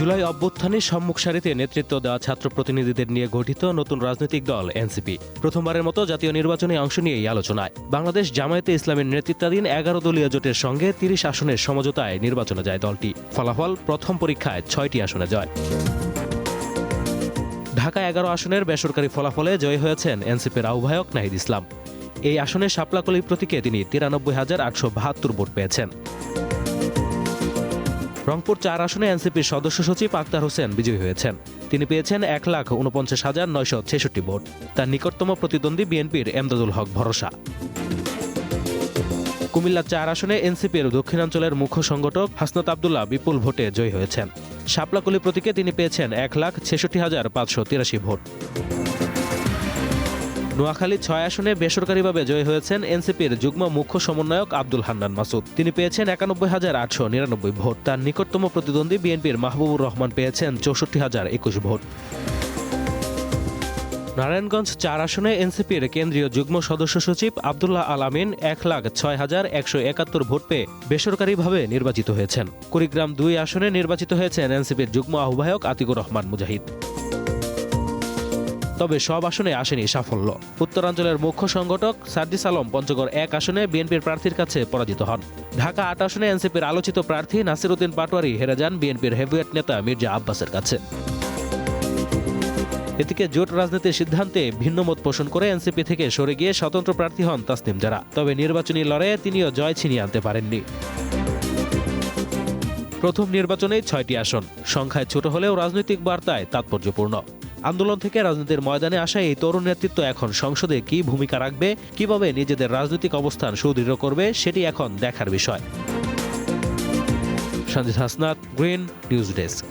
জুলাই অভ্যুত্থানে সম্মুখ সারিতে নেতৃত্ব দেওয়া ছাত্র প্রতিনিধিদের নিয়ে গঠিত নতুন রাজনৈতিক দল এনসিপি প্রথমবারের মতো জাতীয় নির্বাচনে অংশ নিয়ে এই আলোচনায় বাংলাদেশ জামায়াতে ইসলামের নেতৃত্বাধীন ১১ দলীয় জোটের সঙ্গে ৩০ আসনের সমঝোতায় নির্বাচনে যায় দলটি। ফলাফল প্রথম পরীক্ষায় ৬টি আসনে জয়। ঢাকা ১১ আসনের বেসরকারি ফলাফলে জয়ী হয়েছেন এনসিপির আহ্বায়ক নাহিদ ইসলাম। এই আসনে শাপলাকলি প্রতীকে তিনি ৯৩,৮৭২ ভোট পেয়েছেন। রংপুর ৪ আসনে এনসিপির সদস্য সচিব আক্তার হোসেন বিজয়ী হয়েছেন। তিনি পেয়েছেন ১,৪৯,৯৬৬ ভোট। তার নিকটতম প্রতিদ্বন্দ্বী বিএনপির এমদাদুল হক ভরসা। কুমিল্লা ৪ আসনে এনসিপির দক্ষিণাঞ্চলের মুখ্য সংগঠক হাসনাত আবদুল্লাহ বিপুল ভোটে জয়ী হয়েছেন। শাপলাকলি প্রতীকে তিনি পেয়েছেন ১,৬৬,৫৮৩ ভোট। নোয়াখালী ৬ আসনে বেসরকারিভাবে জয়ী হয়েছেন এনসিপির যুগ্ম মুখ্য সমন্বয়ক আব্দুল হান্নান মাসুদ। তিনি পেয়েছেন ৯১,৮৯৯ ভোট। তার নিকটতম প্রতিদ্বন্দ্বী বিএনপির মাহবুবুর রহমান পেয়েছেন ৬৪,০২১ ভোট। নারায়ণগঞ্জ ৪ আসনে এনসিপির কেন্দ্রীয় যুগ্ম সদস্য সচিব আব্দুল্লাহ আল আমিন ১,০৬,১৭১ ভোট পেয়ে বেসরকারিভাবে নির্বাচিত হয়েছেন। কুড়িগ্রাম ২ আসনে নির্বাচিত হয়েছেন এনসিপির যুগ্ম আহ্বায়ক আতিকুর রহমান মুজাহিদ। তবে সব আসনে আসেনি সাফল্য। উত্তরাঞ্চলের মুখ্য সংগঠক সার্জিস আলম পঞ্চগড় ১ আসনে বিএনপির প্রার্থীর কাছে পরাজিত হন। ঢাকা ৮ আসনে এনসিপির আলোচিত প্রার্থী নাসির উদ্দিন পাটোয়ারি হেরে যান বিএনপির হেভিওয়েট নেতা মির্জা আব্বাসের কাছে। এদিকে জোট রাজনীতির সিদ্ধান্তে ভিন্নমত পোষণ করে এনসিপি থেকে সরে গিয়ে স্বতন্ত্র প্রার্থী হন তাসনিম জারা। তবে নির্বাচনী লড়াইয়ে তিনিও জয় ছিনিয়ে আনতে পারেননি। প্রথম নির্বাচনেই ৬টি আসন, সংখ্যায় ছোট হলেও রাজনৈতিক বার্তায় তাৎপর্যপূর্ণ। আন্দোলন থেকে রাজনীতির ময়দানে আসা এই তরুণ নেতৃত্ব এখন সংসদে কী ভূমিকা রাখবে, কিভাবে নিজেদের রাজনৈতিক অবস্থান সুদৃঢ় করবে, সেটি এখন দেখার বিষয়। Sanjit Hasnat, green news desk.